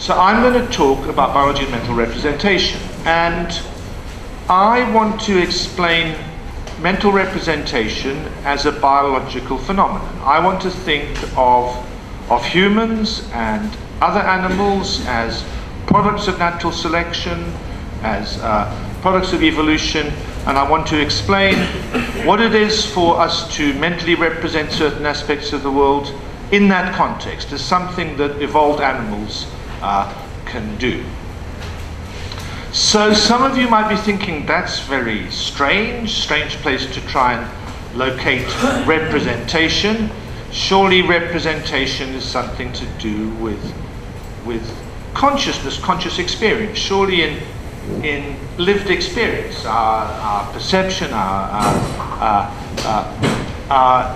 So I'm going to talk about biology and mental representation, and I want to explain mental representation as a biological phenomenon. I want to think of humans and other animals as products of natural selection, as products of evolution, and I want to explain what it is for us to mentally represent certain aspects of the world in that context as something that evolved animals can do. So some of you might be thinking that's very strange place to try and locate representation. Surely representation is something to do with consciousness, conscious experience. Surely in lived experience, our perception, our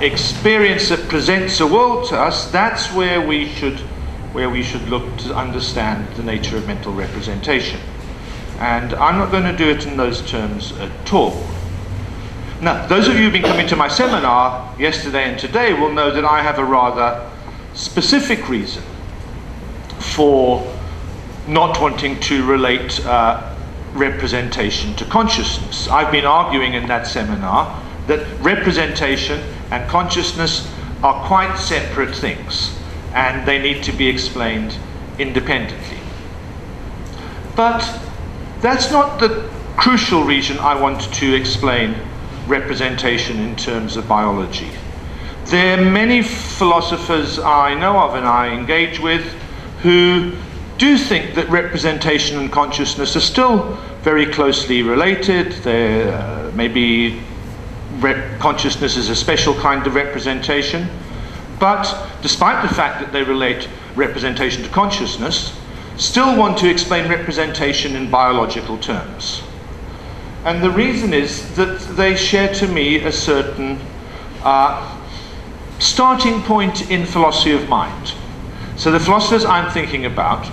experience that presents a world to us, that's where we should look to understand the nature of mental representation. And I'm not going to do it in those terms at all. Now, those of you who've been coming to my seminar yesterday and today will know that I have a rather specific reason for not wanting to relate representation to consciousness. I've been arguing in that seminar that representation and consciousness are quite separate things, and they need to be explained independently. But that's not the crucial reason I want to explain representation in terms of biology. There are many philosophers I know of and I engage with who do think that representation and consciousness are still very closely related. Maybe consciousness is a special kind of representation, but despite the fact that they relate representation to consciousness, still want to explain representation in biological terms. And the reason is that they share to me a certain starting point in philosophy of mind. So the philosophers I'm thinking about,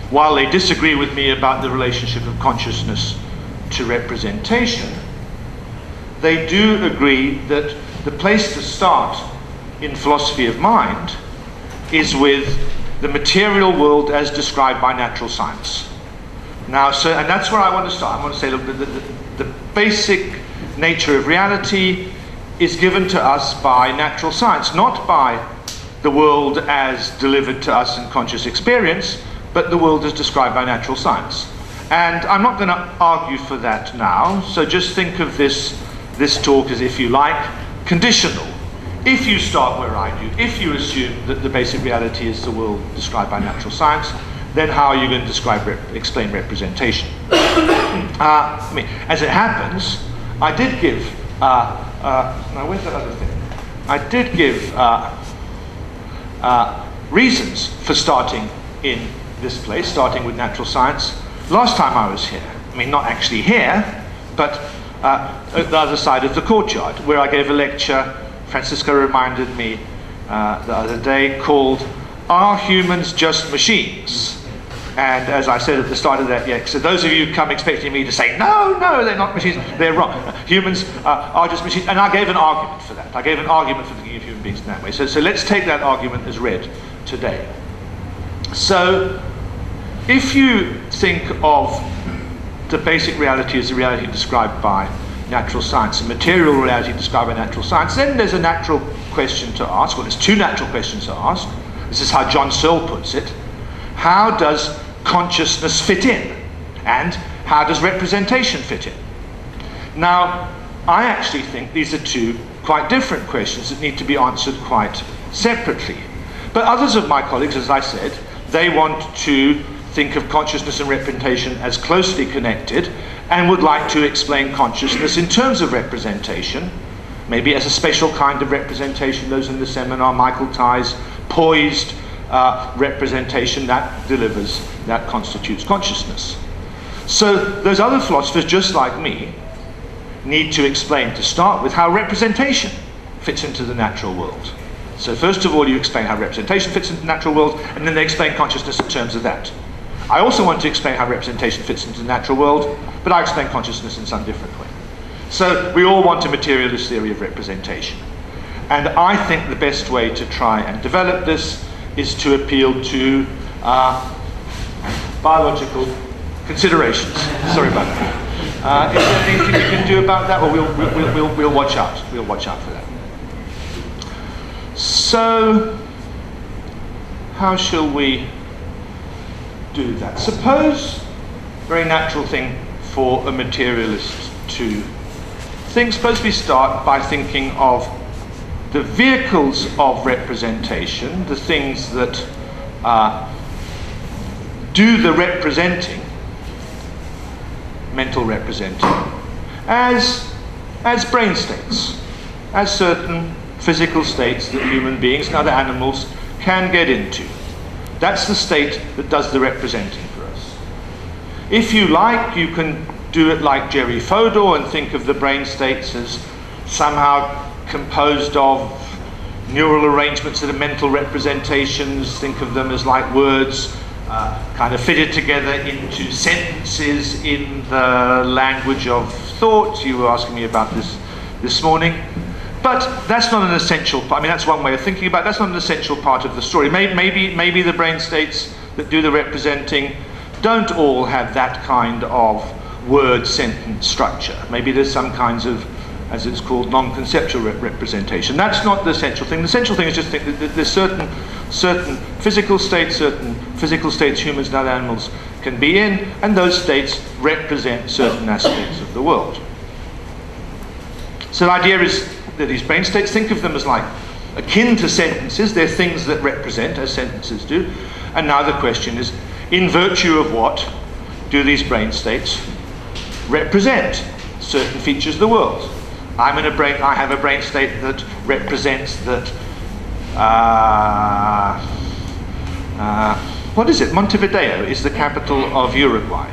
while they disagree with me about the relationship of consciousness to representation, they do agree that the place to start in philosophy of mind is with the material world as described by natural science. Now, and that's where I want to start. I want to say, look, the basic nature of reality is given to us by natural science, not by the world as delivered to us in conscious experience, but the world as described by natural science. And I'm not going to argue for that now, so just think of this talk as, if you like, conditional. If you start where I do, if you assume that the basic reality is the world described by natural science, then how are you going to explain representation? As it happens, I did give, now where's that other thing? I did give reasons for starting in this place, starting with natural science, last time I was here. I mean, not actually here, but at the other side of the courtyard, where I gave a lecture, Francisco reminded me the other day, called "Are Humans Just Machines?" And as I said at the start of that, so those of you who come expecting me to say, no, they're not machines, they're wrong. Humans are just machines. And I gave an argument for that. I gave an argument for thinking of human beings in that way. So let's take that argument as read today. So if you think of the basic reality as the reality described by natural science, a material reality described by natural science, then there's a natural question to ask, well, there's two natural questions to ask. This is how John Searle puts it. How does consciousness fit in? And how does representation fit in? Now, I actually think these are two quite different questions that need to be answered quite separately. But others of my colleagues, as I said, they want to think of consciousness and representation as closely connected and would like to explain consciousness in terms of representation, maybe as a special kind of representation. Those in the seminar, Michael Tye's poised representation that constitutes consciousness. So those other philosophers, just like me, need to explain, to start with, how representation fits into the natural world. So first of all, you explain how representation fits into the natural world, and then they explain consciousness in terms of that. I also want to explain how representation fits into the natural world, but I explain consciousness in some different way. So we all want a materialist theory of representation. And I think the best way to try and develop this is to appeal to biological considerations. Sorry about that. Is there anything you can do about that? Well, we'll watch out. We'll watch out for that. So, how shall we do that? Suppose, very natural thing for a materialist to think, suppose we start by thinking of the vehicles of representation, the things that do the representing, mental representing, as brain states, as certain physical states that human beings and other animals can get into. That's the state that does the representing for us. If you like, you can do it like Jerry Fodor and think of the brain states as somehow composed of neural arrangements that are mental representations. Think of them as like words kind of fitted together into sentences in the language of thought. You were asking me about this morning. But that's not an essential part. I mean, that's one way of thinking about it. That's not an essential part of the story. Maybe the brain states that do the representing don't all have that kind of word sentence structure. Maybe there's some kinds of, as it's called, non-conceptual representation. That's not the essential thing. The essential thing is just think that there's certain physical states humans and other animals can be in, and those states represent certain aspects of the world. So the idea is that these brain states, think of them as like akin to sentences. They're things that represent, as sentences do. And now the question is, in virtue of what do these brain states represent certain features of the world? I have a brain state that represents that, what is it? Montevideo is the capital of Uruguay.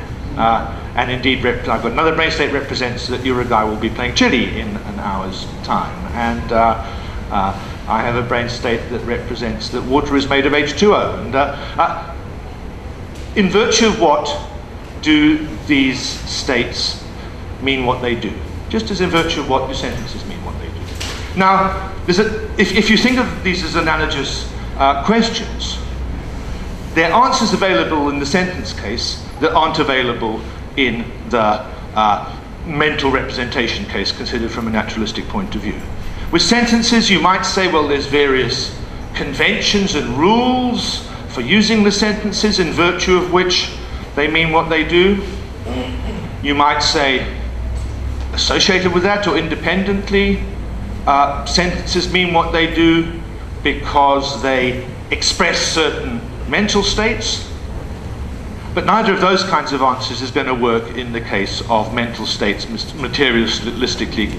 And indeed, I've got another brain state that represents that Uruguay will be playing Chile in an hour's time. And I have a brain state that represents that water is made of H2O. And in virtue of what do these states mean what they do? Just as in virtue of what do sentences mean what they do. Now, if you think of these as analogous questions, there are answers available in the sentence case that aren't available in the mental representation case considered from a naturalistic point of view. With sentences, you might say, well, there's various conventions and rules for using the sentences in virtue of which they mean what they do. You might say, associated with that or independently, sentences mean what they do because they express certain mental states. But neither of those kinds of answers is going to work in the case of mental states materialistically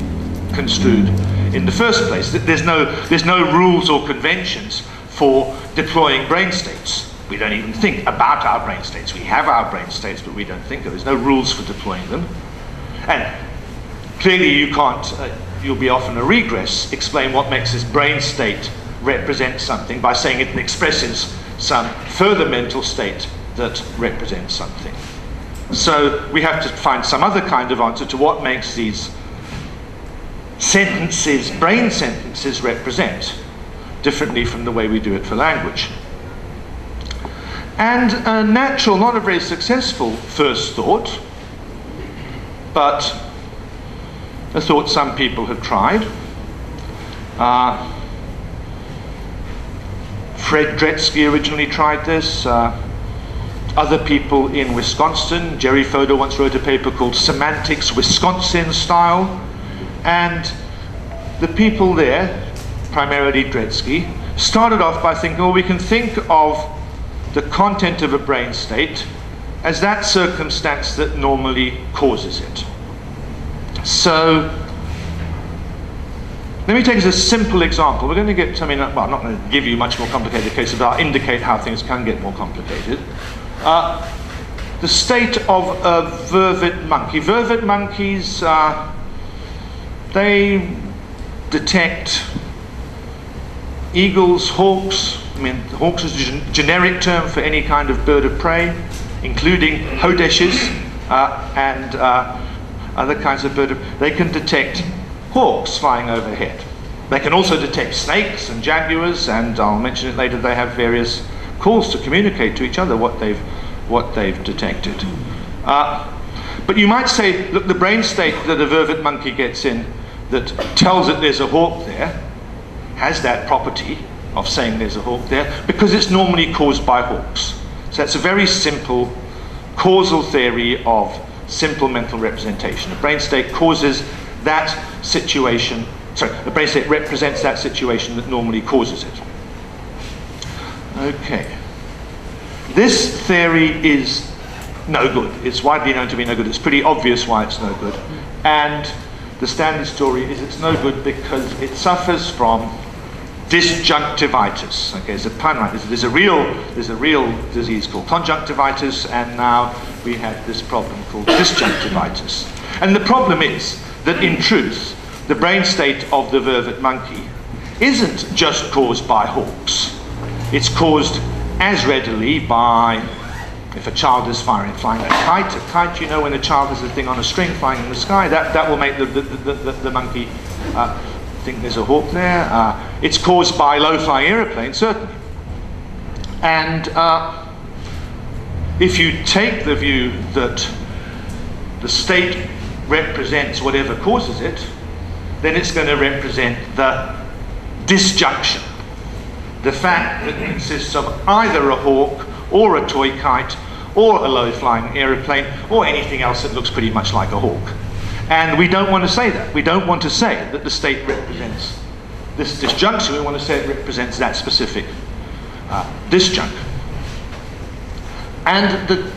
construed in the first place. There's no rules or conventions for deploying brain states. We don't even think about our brain states. We have our brain states, but we don't think of it. There's no rules for deploying them. And clearly you can't, you'll be off in a regress, explain what makes this brain state represent something by saying it expresses some further mental state that represents something. So we have to find some other kind of answer to what makes these sentences, brain sentences, represent differently from the way we do it for language. And a natural, not a very successful first thought, but a thought some people have tried. Fred Dretsky originally tried this. Other people in Wisconsin, Jerry Fodor once wrote a paper called Semantics Wisconsin Style, and the people there, primarily Dretsky, started off by thinking, well, we can think of the content of a brain state as that circumstance that normally causes it. So let me take as a simple example. We're going to get, well, I'm not going to give you much more complicated cases, but I'll indicate how things can get more complicated. The state of a vervet monkey. Vervet monkeys, they detect eagles, hawks. I mean, hawks is a generic term for any kind of bird of prey, including hodeshes and other kinds of bird of prey. They can detect hawks flying overhead. They can also detect snakes and jaguars, and I'll mention it later, they have various calls to communicate to each other what they've detected. But you might say, look, the brain state that a vervet monkey gets in that tells it there's a hawk there has that property of saying there's a hawk there because it's normally caused by hawks. So that's a very simple causal theory of simple mental representation. A brain state causes that situation, the brain state represents that situation that normally causes it. Okay. This theory is no good. It's widely known to be no good. It's pretty obvious why it's no good. And the standard story is it's no good because it suffers from disjunctivitis. Okay, there's a pun, right? There's a real disease called conjunctivitis, and now we have this problem called disjunctivitis. And the problem is that in truth, the brain state of the vervet monkey isn't just caused by hawks. It's caused as readily by, if a child is flying a kite, you know, when a child has a thing on a string flying in the sky, that will make the monkey think there's a hawk there. It's caused by low-flying aeroplanes, certainly. And if you take the view that the state represents whatever causes it, then it's going to represent the disjunction. The fact that it consists of either a hawk or a toy kite or a low-flying aeroplane or anything else that looks pretty much like a hawk. And we don't want to say that. We don't want to say that the state represents this disjunction. We want to say it represents that specific disjunct. And the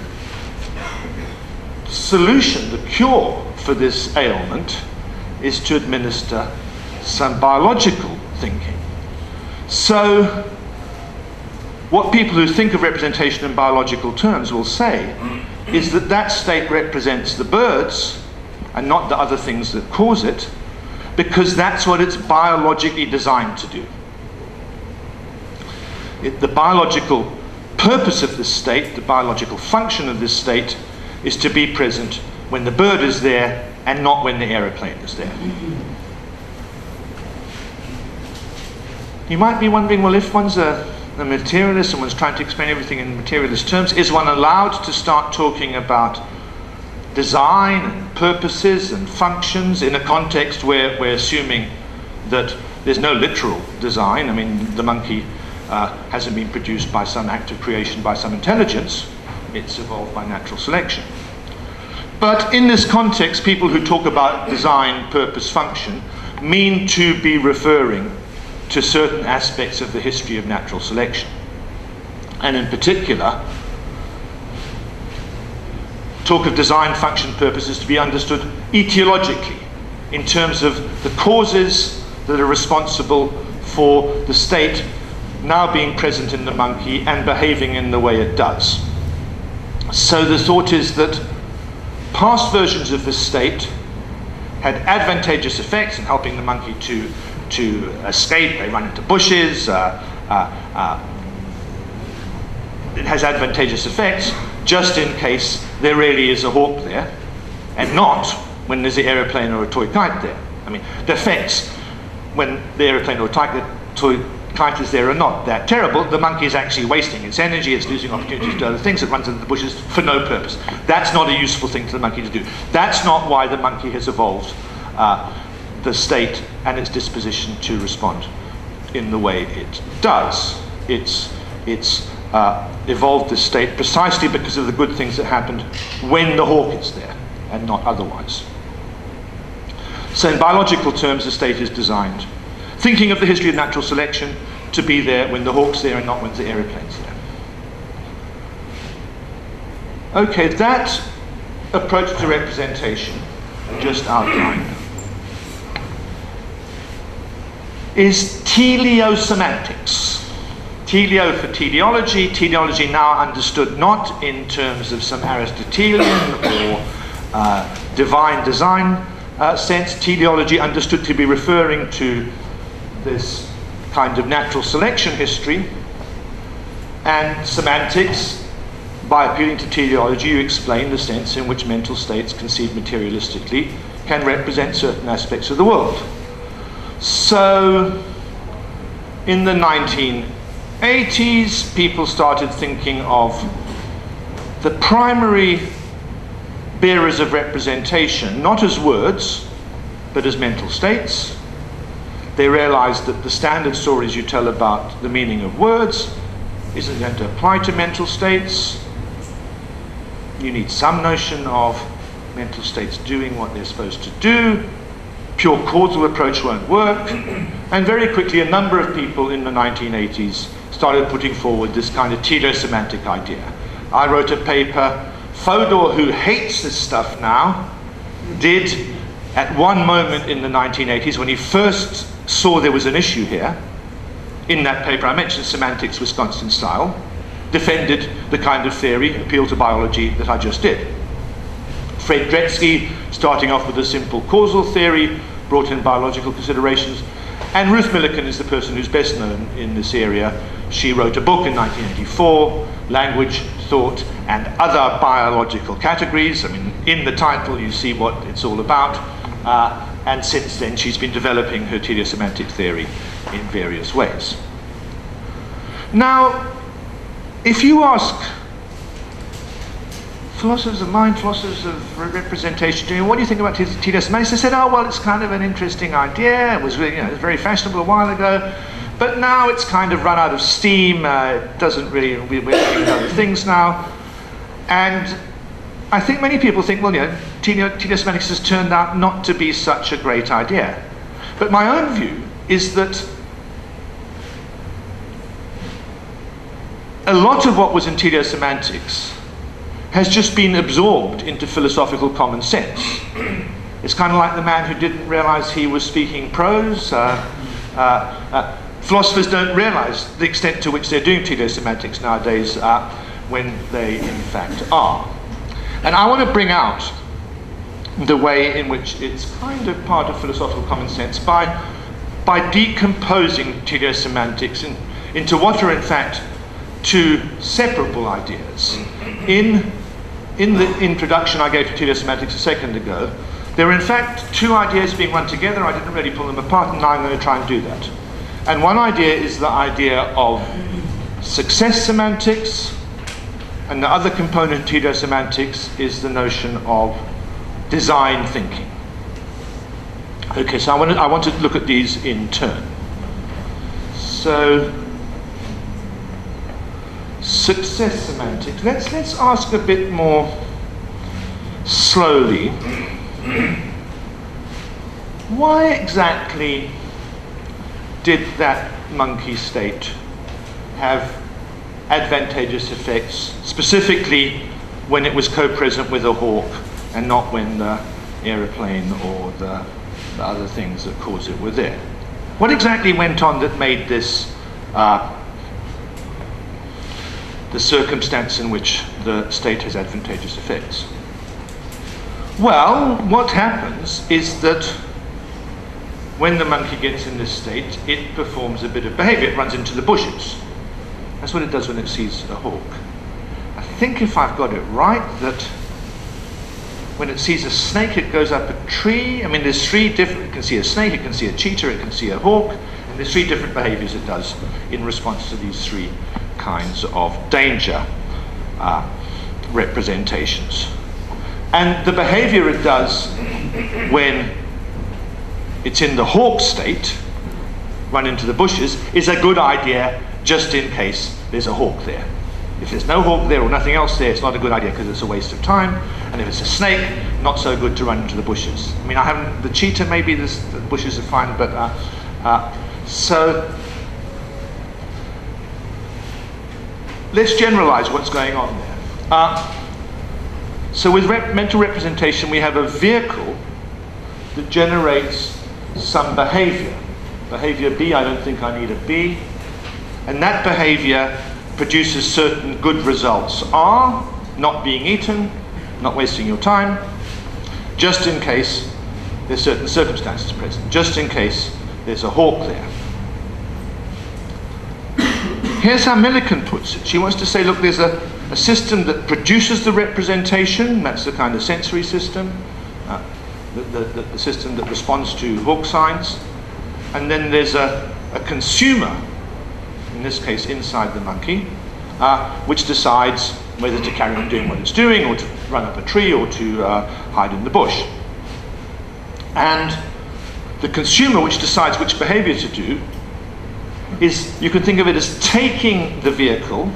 solution, the cure for this ailment is to administer some biological thinking. So what people who think of representation in biological terms will say is that that state represents the birds and not the other things that cause it, because that's what it's biologically designed to do. The biological purpose of this state, the biological function of this state, is to be present when the bird is there and not when the aeroplane is there. You might be wondering, well, if one's a materialist and one's trying to explain everything in materialist terms, is one allowed to start talking about design and purposes and functions in a context where we're assuming that there's no literal design? I mean, the monkey hasn't been produced by some act of creation by some intelligence. It's evolved by natural selection. But in this context, people who talk about design, purpose, function mean to be referring to certain aspects of the history of natural selection. And in particular, talk of design, function, purposes to be understood etiologically in terms of the causes that are responsible for the state now being present in the monkey and behaving in the way it does. So the thought is that past versions of this state had advantageous effects in helping the monkey to escape. They run into bushes. It has advantageous effects just in case there really is a hawk there, and not when there's an aeroplane or a toy kite there. I mean, the effects when the aeroplane or toy kite is there are not that terrible. The monkey is actually wasting its energy, it's losing opportunities to do other things, it runs into the bushes for no purpose. That's not a useful thing for the monkey to do. That's not why the monkey has evolved the state and its disposition to respond in the way it does. It's evolved this state precisely because of the good things that happened when the hawk is there and not otherwise. So in biological terms, the state is designed, thinking of the history of natural selection, to be there when the hawk's there and not when the aeroplane's there. Okay, that approach to representation, just outlined, is teleosemantics. Teleo for teleology, teleology now understood not in terms of some Aristotelian or divine design sense, teleology understood to be referring to this kind of natural selection history, and semantics, by appealing to teleology, you explain the sense in which mental states conceived materialistically can represent certain aspects of the world. So in the 1980s, people started thinking of the primary bearers of representation, not as words, but as mental states. They realized that the standard stories you tell about the meaning of words isn't going to apply to mental states. You need some notion of mental states doing what they're supposed to do. Pure causal approach won't work. And very quickly, a number of people in the 1980s started putting forward this kind of teleosemantic idea. I wrote a paper. Fodor, who hates this stuff now, did at one moment in the 1980s, when he first saw there was an issue here, in that paper, I mentioned semantics, Wisconsin style, defended the kind of theory, appeal to biology, that I just did. Fred Dretsky, starting off with a simple causal theory, brought in biological considerations. And Ruth Millikan is the person who's best known in this area. She wrote a book in 1984, Language, Thought, and Other Biological Categories. I mean, in the title you see what it's all about. And since then she's been developing her teleosemantic theory in various ways. Now, if you ask philosophers of mind, philosophers of representation, what do you think about teleosemantics? They said, oh, well, it's kind of an interesting idea. It was, it was very fashionable a while ago, but now it's kind of run out of steam. It doesn't really, we're looking at other things now. And I think many people think, well, teleosemantics has turned out not to be such a great idea. But my own view is that a lot of what was in teleosemantics has just been absorbed into philosophical common sense. It's kind of like the man who didn't realize he was speaking prose. Philosophers don't realize the extent to which they're doing teleosemantics nowadays, when they in fact are. And I want to bring out the way in which it's kind of part of philosophical common sense by decomposing teleosemantics into what are in fact two separable ideas. In the introduction I gave to teleosemantics a second ago, there are in fact two ideas being run together. I didn't really pull them apart, and now I'm going to try and do that. And one idea is the idea of success semantics, and the other component of teleosemantics is the notion of design thinking. Okay, so I want to look at these in turn. So, success semantics. Let's ask a bit more slowly. Why exactly did that monkey state have advantageous effects, specifically when it was co-present with a hawk and not when the aeroplane or the other things that caused it were there? What exactly went on that made this the circumstance in which the state has advantageous effects? Well, what happens is that when the monkey gets in this state, it performs a bit of behavior. It runs into the bushes. That's what it does when it sees a hawk. I think if I've got it right, that when it sees a snake, it goes up a tree. I mean, there's three different, it can see a snake, it can see a cheetah, it can see a hawk, and there's three different behaviors it does in response to these three kinds of danger representations. And the behavior it does when it's in the hawk state, run into the bushes, is a good idea just in case there's a hawk there. If there's no hawk there or nothing else there, it's not a good idea because it's a waste of time. And if it's a snake, not so good to run into the bushes. I mean, I haven't, the cheetah maybe the bushes are fine, but so let's generalize what's going on there. So with mental representation, we have a vehicle that generates some behavior. Behavior B, I don't think I need a B. And that behavior produces certain good results. R, not being eaten, not wasting your time, just in case there's certain circumstances present, just in case there's a hawk there. Here's how Millikan puts it. She wants to say, look, there's a system that produces the representation, that's the kind of sensory system, the system that responds to hawk signs. and then there's a consumer, in this case inside the monkey, which decides whether to carry on doing what it's doing, or to run up a tree, or to hide in the bush. And the consumer, which decides which behavior to do, is, you can think of it as taking the vehicle,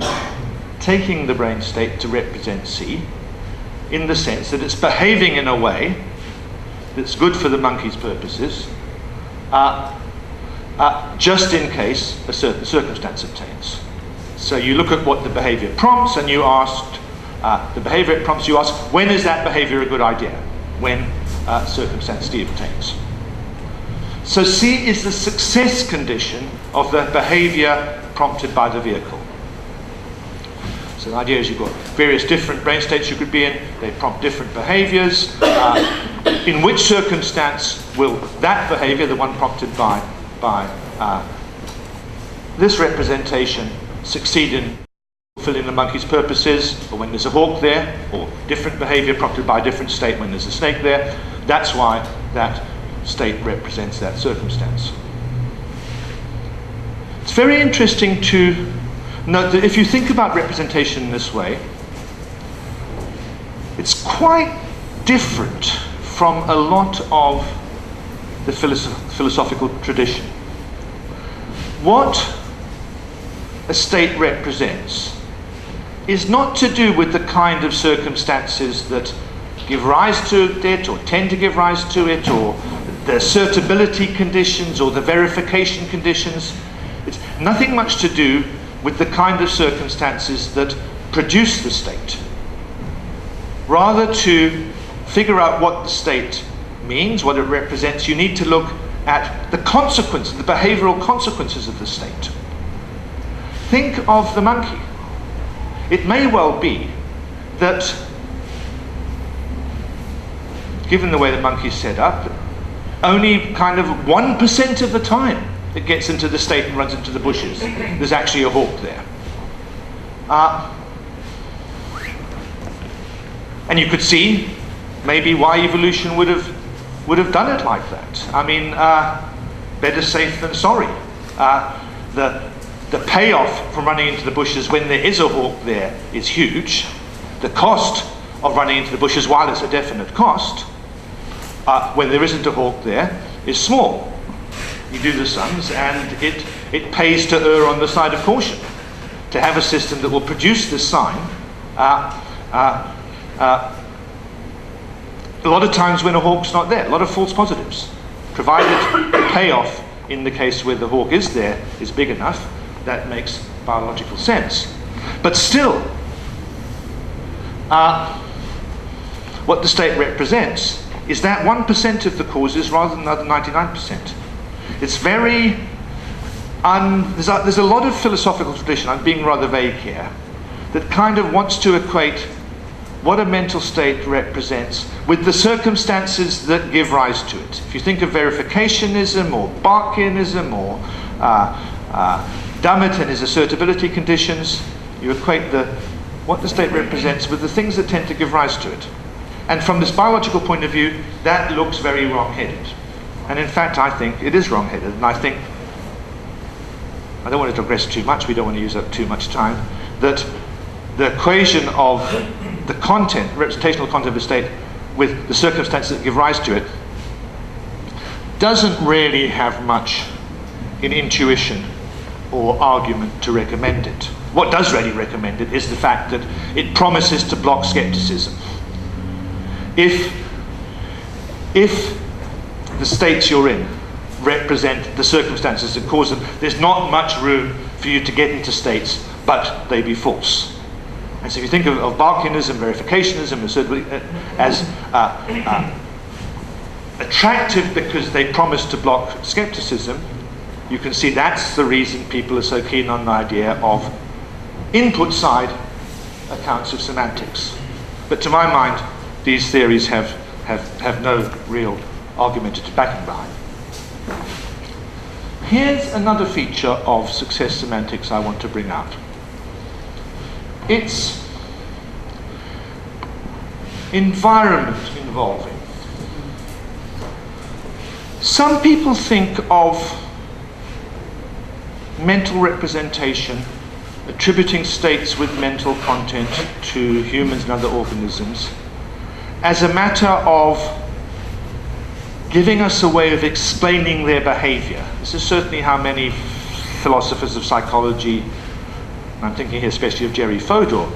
taking the brain state to represent C, in the sense that it's behaving in a way that's good for the monkey's purposes, just in case a certain circumstance obtains. So you look at what the behavior prompts, and you ask, the behavior it prompts, you ask, when is that behavior a good idea? When circumstance D obtains. So C is the success condition of the behavior prompted by the vehicle. So the idea is you've got various different brain states you could be in, they prompt different behaviors. In which circumstance will that behavior, the one prompted by this representation, succeed in fulfilling the monkey's purposes, or when there's a hawk there, or different behavior prompted by a different state when there's a snake there? That's why that state represents that circumstance. It's very interesting to note that if you think about representation in this way, it's quite different from a lot of the philosophical tradition. What a state represents is not to do with the kind of circumstances that give rise to it, or tend to give rise to it, or the certability conditions, or the verification conditions. It's nothing much to do with the kind of circumstances that produce the state. Rather, to figure out what the state means, what it represents, you need to look at the consequences, the behavioral consequences of the state. Think of the monkey. It may well be that, given the way the monkey's set up, only kind of 1% of the time it gets into the state and runs into the bushes, there's actually a hawk there. And you could see maybe why evolution would have done it like that. I mean, better safe than sorry. The payoff from running into the bushes when there is a hawk there is huge. The cost of running into the bushes, while it's a definite cost, when there isn't a hawk there, is small. You do the sums, and it pays to err on the side of caution, to have a system that will produce this sign. A lot of times when a hawk's not there, a lot of false positives, provided the payoff in the case where the hawk is there is big enough, that makes biological sense. But still, what the state represents is that 1% of the causes rather than the other 99%. It's very, there's a lot of philosophical tradition, I'm being rather vague here, that kind of wants to equate what a mental state represents with the circumstances that give rise to it. If you think of verificationism, or Barkianism, or Dummett and his assertability conditions, you equate what the state represents with the things that tend to give rise to it. And from this biological point of view, that looks very wrong-headed. And in fact, I think it is wrong-headed. And I think, I don't want to digress too much, we don't want to use up too much time, that the equation of the content, representational content of a state, with the circumstances that give rise to it, doesn't really have much in intuition or argument to recommend it. What does really recommend it is the fact that it promises to block skepticism. If the states you're in represent the circumstances that cause them, there's not much room for you to get into states, but they be false. And so if you think of Barkianism, verificationism, as attractive because they promise to block skepticism, you can see that's the reason people are so keen on the idea of input side accounts of semantics. But to my mind, these theories have no real argumentative backing behind. Here's another feature of success semantics I want to bring out. It's environment involving. Some people think of mental representation, attributing states with mental content to humans and other organisms, as a matter of giving us a way of explaining their behavior. This is certainly how many philosophers of psychology, and I'm thinking here especially of Jerry Fodor,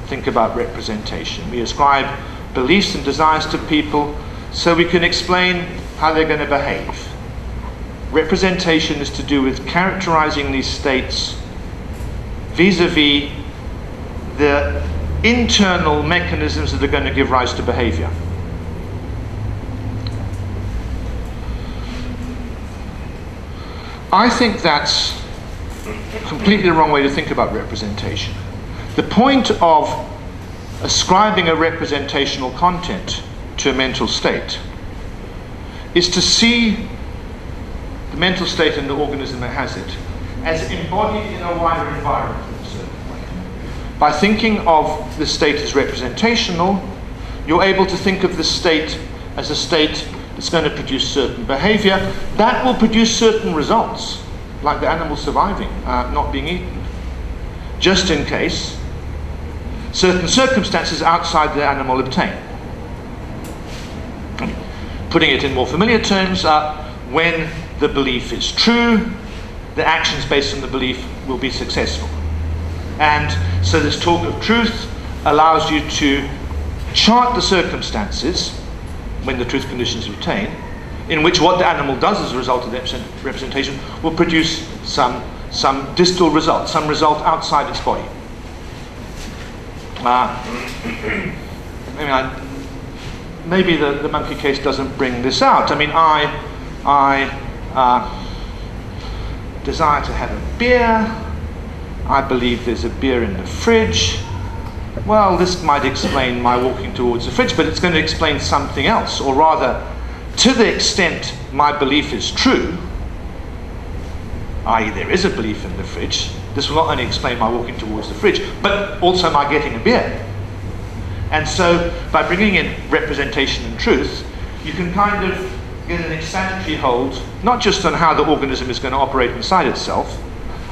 think about representation. We ascribe beliefs and desires to people so we can explain how they're going to behave. Representation is to do with characterizing these states vis-a-vis the internal mechanisms that are going to give rise to behavior. I think that's completely the wrong way to think about representation. The point of ascribing a representational content to a mental state is to see the mental state and the organism that has it as embodied in a wider environment in a certain way. By thinking of the state as representational, you're able to think of the state as a state that's going to produce certain behavior that will produce certain results, like the animal surviving, not being eaten, just in case certain circumstances outside the animal obtain. Putting it in more familiar terms, when the belief is true, the actions based on the belief will be successful. And so this talk of truth allows you to chart the circumstances when the truth conditions obtain, in which what the animal does as a result of the representation will produce some distal result, some result outside its body. Maybe the monkey case doesn't bring this out. I mean, I desire to have a beer. I believe there's a beer in the fridge. Well, this might explain my walking towards the fridge, but it's going to explain something else, or rather, to the extent my belief is true, i.e. there is a belief in the fridge, this will not only explain my walking towards the fridge, but also my getting a beer. And so, by bringing in representation and truth, you can kind of get an explanatory hold, not just on how the organism is going to operate inside itself,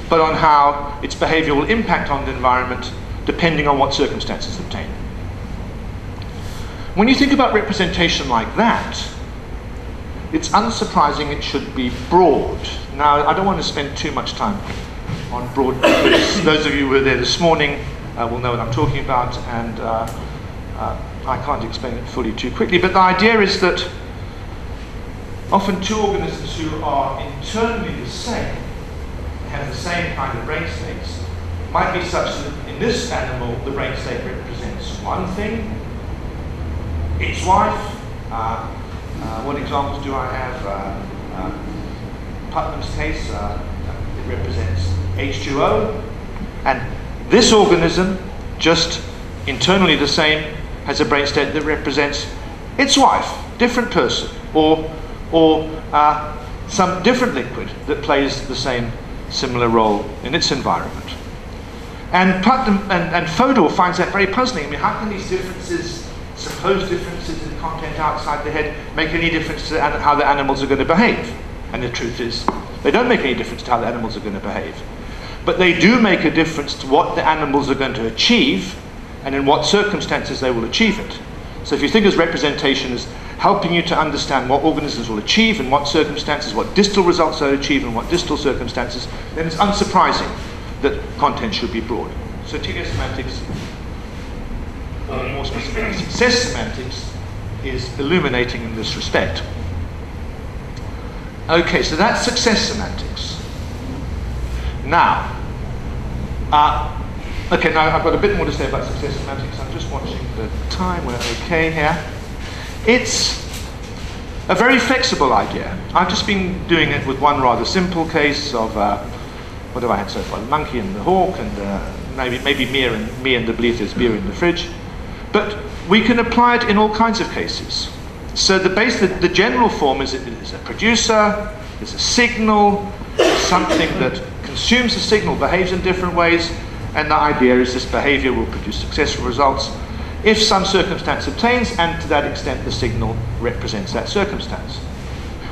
but on how its behavior will impact on the environment depending on what circumstances obtain. When you think about representation like that, it's unsurprising it should be broad. Now, I don't want to spend too much time on broad, because those of you who were there this morning will know what I'm talking about, and I can't explain it fully too quickly, but the idea is that often two organisms who are internally the same, have the same kind of brain states, might be such that in this animal the brain state represents one thing, its wife. What examples do I have? Putnam's case, it represents H2O, and this organism, just internally the same, has a brain state that represents its wife, different person, or some different liquid that plays the same similar role in its environment. And Putnam and Fodor finds that very puzzling. I mean, how can these differences, supposed differences in content outside the head, make any difference to how the animals are going to behave? And the truth is, they don't make any difference to how the animals are going to behave. But they do make a difference to what the animals are going to achieve and in what circumstances they will achieve it. So if you think of representation as helping you to understand what organisms will achieve in what circumstances, what distal results they'll achieve in what distal circumstances, then it's unsurprising that content should be broad. So teleosemantics, or more specifically success semantics, is illuminating in this respect. Okay, so that's success semantics. Now, okay, now I've got a bit more to say about success semantics. I'm just watching the time. We're okay here. It's a very flexible idea. I've just been doing it with one rather simple case of, what have I had so far? The monkey and the hawk, and maybe me and the belief there's beer in the fridge. But we can apply it in all kinds of cases. So the general form is a producer, there's a signal, something that consumes the signal, behaves in different ways, and the idea is this behavior will produce successful results if some circumstance obtains, and to that extent the signal represents that circumstance.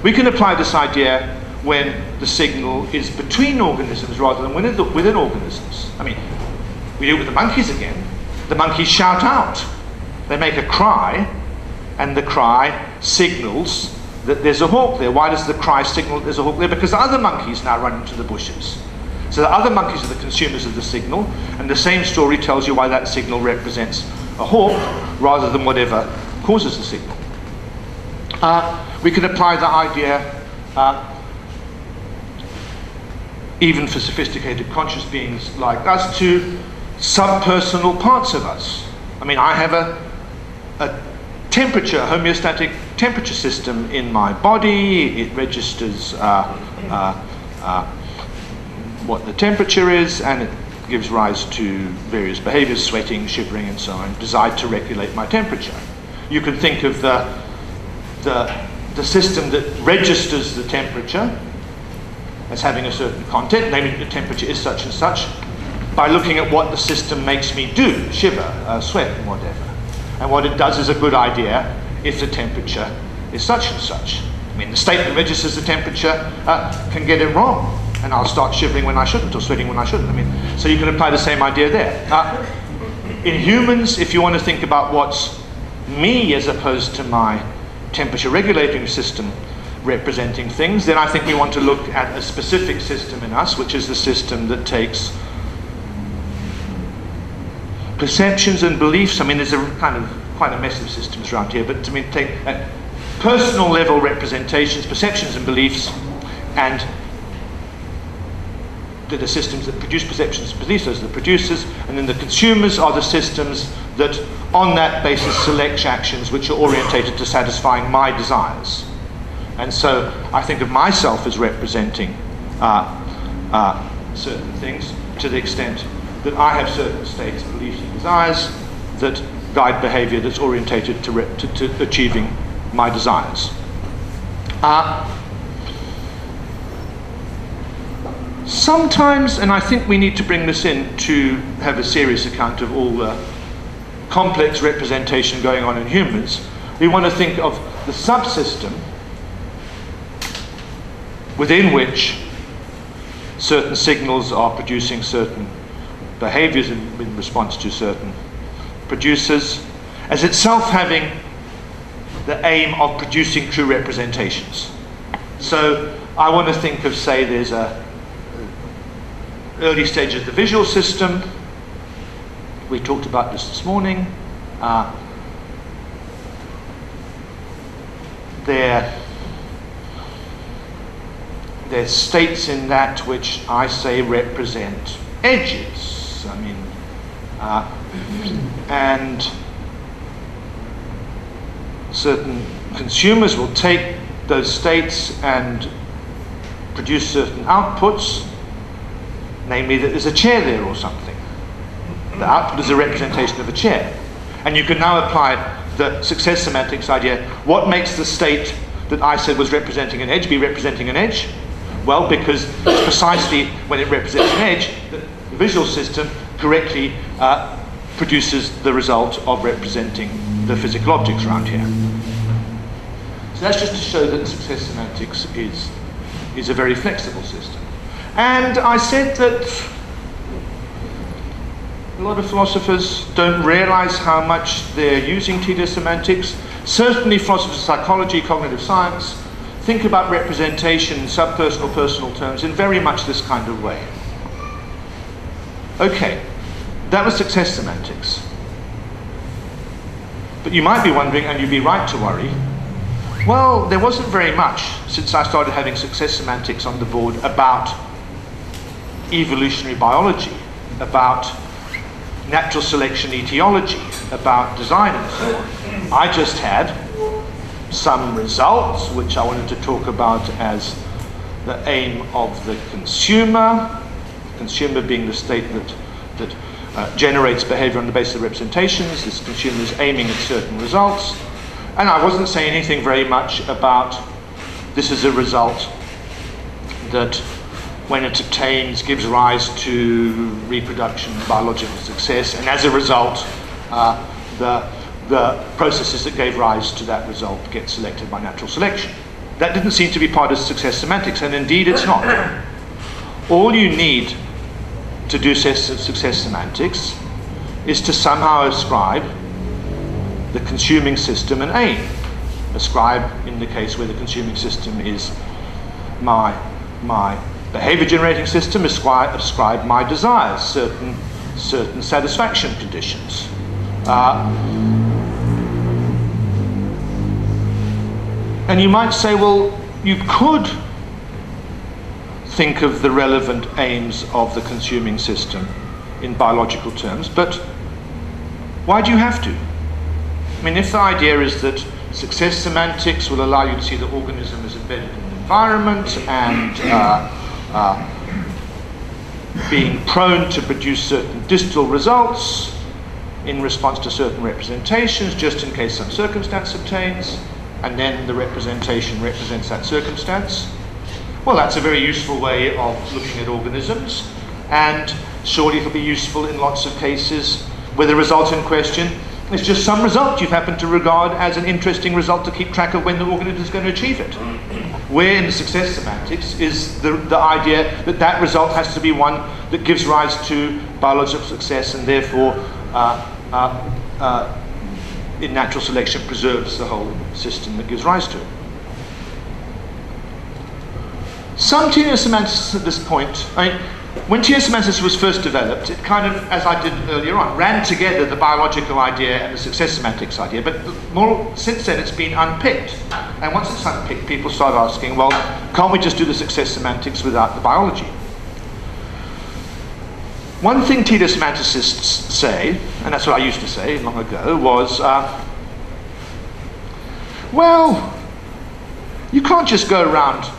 We can apply this idea when the signal is between organisms rather than within organisms. I mean, we do it with the monkeys again. The monkeys shout out. They make a cry, and the cry signals that there's a hawk there. Why does the cry signal that there's a hawk there? Because the other monkeys now run into the bushes. So the other monkeys are the consumers of the signal, and the same story tells you why that signal represents a hawk rather than whatever causes the signal. We can apply the idea even for sophisticated conscious beings like us to subpersonal parts of us. I mean, I have a temperature, homeostatic temperature system in my body. It registers what the temperature is, and it gives rise to various behaviors, sweating, shivering, and so on, designed to regulate my temperature. You can think of the system that registers the temperature as having a certain content, namely the temperature is such and such, by looking at what the system makes me do, shiver, sweat, and whatever. And what it does is a good idea if the temperature is such and such. I mean, the state that registers the temperature can get it wrong, and I'll start shivering when I shouldn't, or sweating when I shouldn't. I mean, so you can apply the same idea there. In humans, if you want to think about what's me as opposed to my temperature regulating system representing things, then I think we want to look at a specific system in us, which is the system that takes perceptions and beliefs. I mean, there's a kind of quite a mess of systems around here, but I mean, take personal level representations, perceptions and beliefs, and the systems that produce perceptions and beliefs, those are the producers, and then the consumers are the systems that on that basis select actions which are orientated to satisfying my desires. And so I think of myself as representing certain things to the extent that I have certain states, beliefs and desires that guide behavior that's orientated to achieving my desires. Sometimes, and I think we need to bring this in to have a serious account of all the complex representation going on in humans, we want to think of the subsystem within which certain signals are producing certain behaviors in response to certain producers, as itself having the aim of producing true representations. So I want to think of, say, there's a early stage of the visual system. We talked about this morning. There's states in that which I say represent edges. I mean, and certain consumers will take those states and produce certain outputs, namely that there's a chair there or something. The output is a representation of a chair. And you can now apply the success semantics idea. What makes the state that I said was representing an edge be representing an edge? Well, because it's precisely when it represents an edge that the visual system correctly produces the result of representing the physical objects around here. So that's just to show that success semantics is a very flexible system. And I said that a lot of philosophers don't realize how much they're using tedious semantics. Certainly philosophers of psychology, cognitive science, think about representation in subpersonal, personal terms in very much this kind of way. Okay, that was success semantics. But you might be wondering, and you'd be right to worry, well, there wasn't very much since I started having success semantics on the board about evolutionary biology, about natural selection etiology, about design and so on. I just had some results which I wanted to talk about as the aim of the consumer being the state that generates behavior on the basis of representations. This consumer is aiming at certain results. And I wasn't saying anything very much about this is a result that when it attains gives rise to reproduction, biological success, and as a result the processes that gave rise to that result get selected by natural selection. that didn't seem to be part of success semantics, and indeed it's not. All you need to do success semantics is to somehow ascribe the consuming system an aim. Ascribe, in the case where the consuming system is my behavior generating system, ascribe my desires certain satisfaction conditions. And you might say, well, you could think of the relevant aims of the consuming system in biological terms, but why do you have to? I mean, if the idea is that success semantics will allow you to see the organism as embedded in the environment and being prone to produce certain distal results in response to certain representations, just in case some circumstance obtains, and then the representation represents that circumstance, well, that's a very useful way of looking at organisms, and surely it'll be useful in lots of cases where the result in question is just some result you've happened to regard as an interesting result to keep track of when the organism is going to achieve it. Where in the success semantics is the idea that that result has to be one that gives rise to biological success, and therefore in natural selection preserves the whole system that gives rise to it. Some TNS semanticists at this point, when TNS semanticists was first developed, it kind of, as I did earlier on, ran together the biological idea and the success semantics idea, but more since then it's been unpicked. And once it's unpicked, people start asking, well, can't we just do the success semantics without the biology? One thing TNS semanticists say, and that's what I used to say long ago, was, well, you can't just go around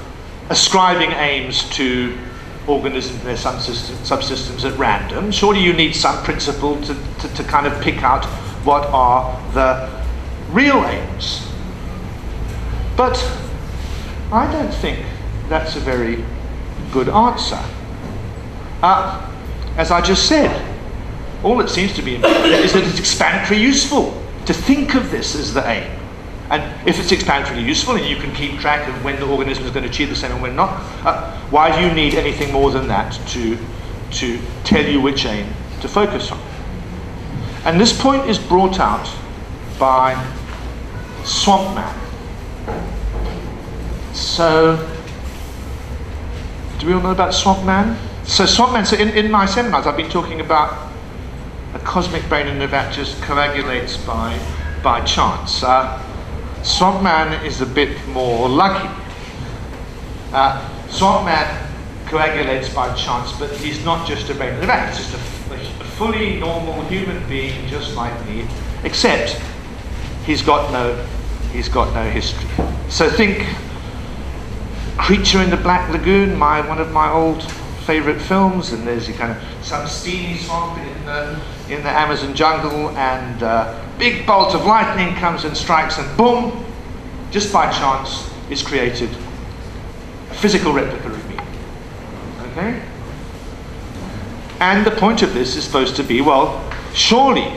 ascribing aims to organisms and their subsystems at random. Surely you need some principle to kind of pick out what are the real aims. But I don't think that's a very good answer. As I just said, all it seems to be important is that it's explanatory useful to think of this as the aim. And if it's explanatory useful and you can keep track of when the organism is going to achieve the same and when not, why do you need anything more than that to tell you which aim to focus on? And this point is brought out by Swampman. So, do we all know about Swampman? So Swampman, so in my seminars I've been talking about a cosmic brain in that just coagulates by chance. Swampman is a bit more lucky. Swampman coagulates by chance, but he's not just a brain in the vat, he's just a fully normal human being just like me, except he's got no history. So think Creature in the Black Lagoon, one of my old favourite films, and there's kind of some steamy swamp in the Amazon jungle, and big bolt of lightning comes and strikes, and boom, just by chance is created a physical replica of me. Okay? And the point of this is supposed to be, well, surely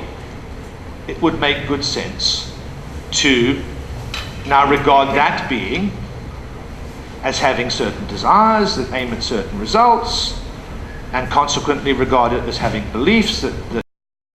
it would make good sense to now regard that being as having certain desires that aim at certain results, and consequently regard it as having beliefs that